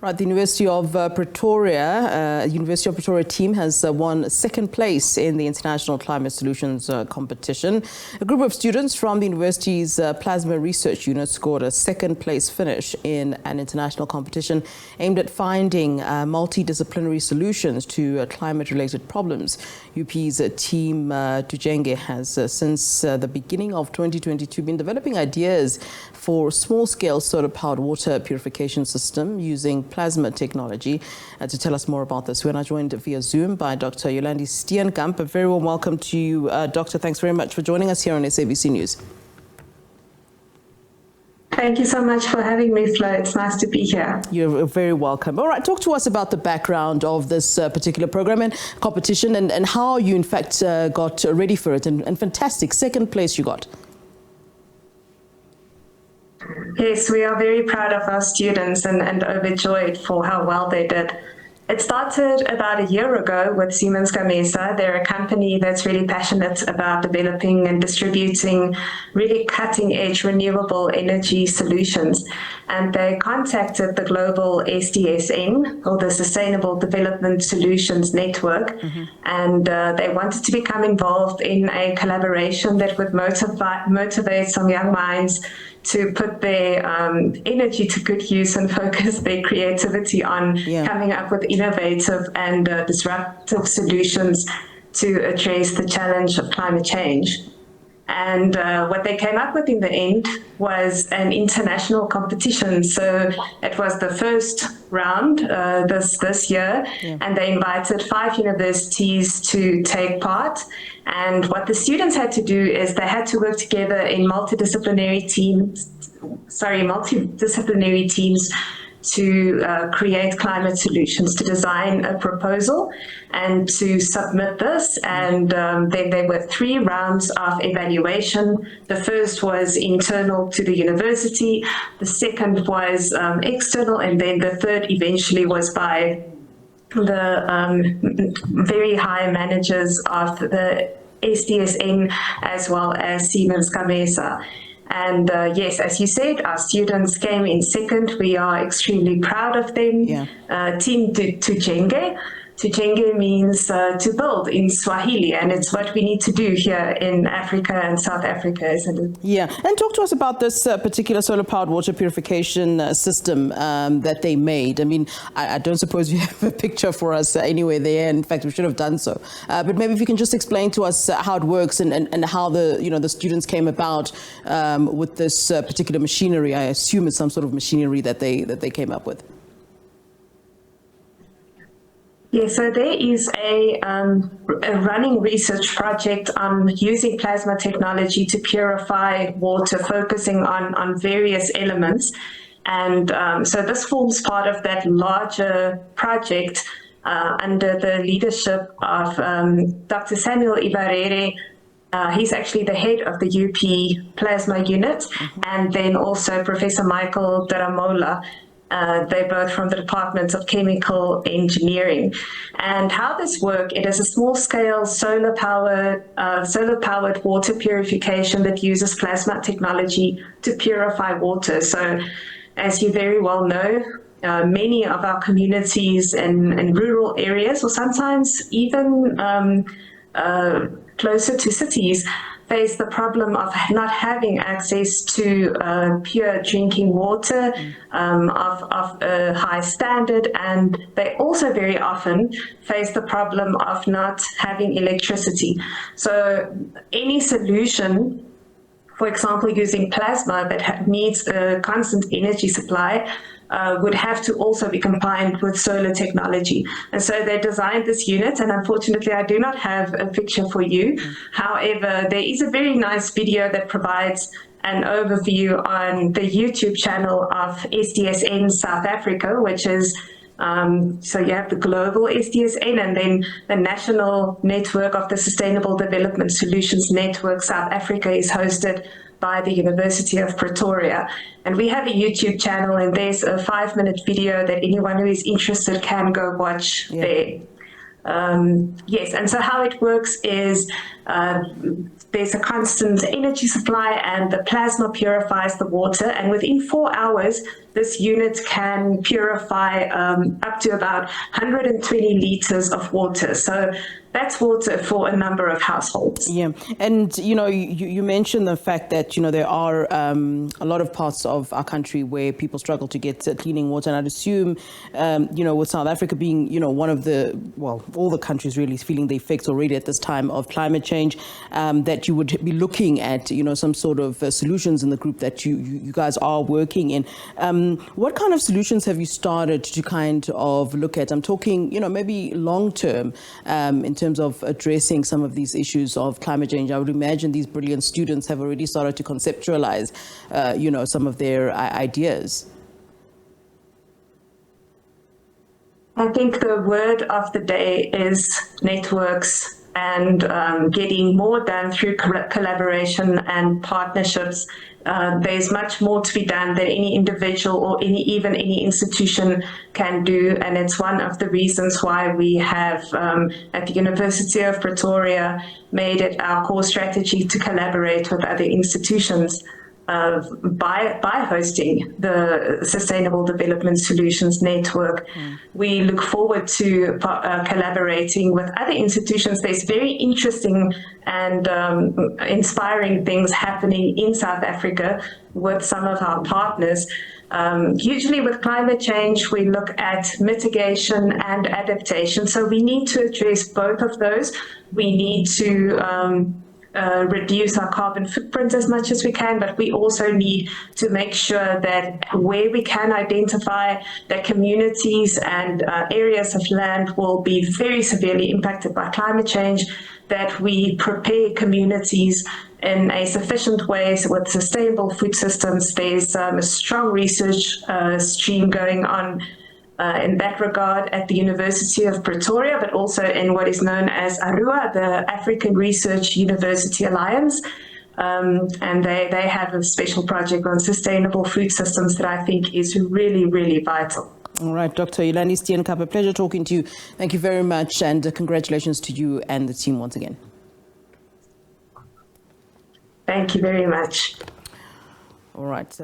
Right, the University of Pretoria team has won second place in the International Climate Solutions competition. A group of students from the university's plasma research unit scored a second place finish in an international competition aimed at finding multidisciplinary solutions to climate-related problems. UP's Team Tujenge has since the beginning of 2022 been developing ideas for small-scale solar-powered water purification system using plasma technology. To tell us more about this, we're now joined via Zoom by Dr. Yolande Steenkamp. A very warm welcome to you, Doctor. Thanks very much for joining us here on SABC News. Thank you so much for having me, Flo. It's nice to be here. You're very welcome. All right, talk to us about the background of this particular program and competition and how you, in fact, got ready for it. And fantastic, second place you got. Yes, we are very proud of our students and overjoyed for how well they did. It started about a year ago with Siemens Gamesa. They're a company that's really passionate about developing and distributing really cutting-edge renewable energy solutions. And they contacted the global SDSN, or the Sustainable Development Solutions Network, and they wanted to become involved in a collaboration that would motivate some young minds to put their energy to good use and focus their creativity on coming up with innovative and disruptive solutions to address the challenge of climate change. And what they came up with in the end was an international competition. So it was the first round this year, and they invited 5 universities to take part. And what the students had to do is they had to work together in multidisciplinary teams to create climate solutions, to design a proposal and to submit this. And then there were 3 rounds of evaluation. The first was internal to the university, the second was external, and then the third eventually was by the very high managers of the SDSN as well as Siemens Gamesa. And yes, as you said, our students came in second. We are extremely proud of them. Team Tujenge. Tujenge means to build in Swahili, and it's what we need to do here in Africa and South Africa, isn't it? Yeah, and talk to us about this particular solar-powered water purification system that they made. I mean, I don't suppose you have a picture for us anyway there. In fact, we should have done so. But maybe if you can just explain to us how it works and how the students came about with this particular machinery. I assume it's some sort of machinery that they came up with. Yeah, so there is a running research project on using plasma technology to purify water, focusing on various elements. And so this forms part of that larger project under the leadership of Dr. Samuel Ibarere. He's actually the head of the UP plasma unit, and then also Professor Michael Daramola. They're both from the Department of Chemical Engineering. And how this works, it is a small-scale solar-powered water purification that uses plasma technology to purify water. So, as you very well know, many of our communities in rural areas, or sometimes even closer to cities, face the problem of not having access to pure drinking water of a high standard, and they also very often face the problem of not having electricity. So any solution, for example, using plasma that needs a constant energy supply, would have to also be combined with solar technology. And so they designed this unit, and unfortunately I do not have a picture for you. However, there is a very nice video that provides an overview on the YouTube channel of SDSN South Africa, which is so you have the global SDSN and then the national network of the Sustainable Development Solutions Network South Africa is hosted by the University of Pretoria. And we have a YouTube channel, and there's a 5-minute video that anyone who is interested can go watch there. Yes, and so how it works is There's a constant energy supply, and the plasma purifies the water. And within 4 hours, this unit can purify up to about 120 liters of water. So that's water for a number of households. Yeah, and you mentioned the fact that there are a lot of parts of our country where people struggle to get cleaning water, and I'd assume with South Africa being one of all the countries really feeling the effects already at this time of climate change, that you would be looking at some sort of solutions in the group that you guys are working in. What kind of solutions have you started to kind of look at? I'm talking maybe long term in terms of addressing some of these issues of climate change. I would imagine these brilliant students have already started to conceptualize, some of their ideas. I think the word of the day is networks and getting more done through collaboration and partnerships. There's much more to be done than any individual or even any institution can do, and it's one of the reasons why we have at the University of Pretoria made it our core strategy to collaborate with other institutions by hosting the Sustainable Development Solutions Network. We look forward to collaborating with other institutions. There's very interesting and inspiring things happening in South Africa with some of our partners. Usually with climate change, we look at mitigation and adaptation. So we need to address both of those. We need to reduce our carbon footprint as much as we can, but we also need to make sure that where we can identify that communities and areas of land will be very severely impacted by climate change, that we prepare communities in a sufficient way with sustainable food systems. There's a strong research stream going on in that regard at the University of Pretoria, but also in what is known as ARUA, the African Research University Alliance. And they have a special project on sustainable food systems that I think is really, really vital. All right, Dr. Yolande Steenkamp, a pleasure talking to you. Thank you very much, and congratulations to you and the team once again. Thank you very much. All right.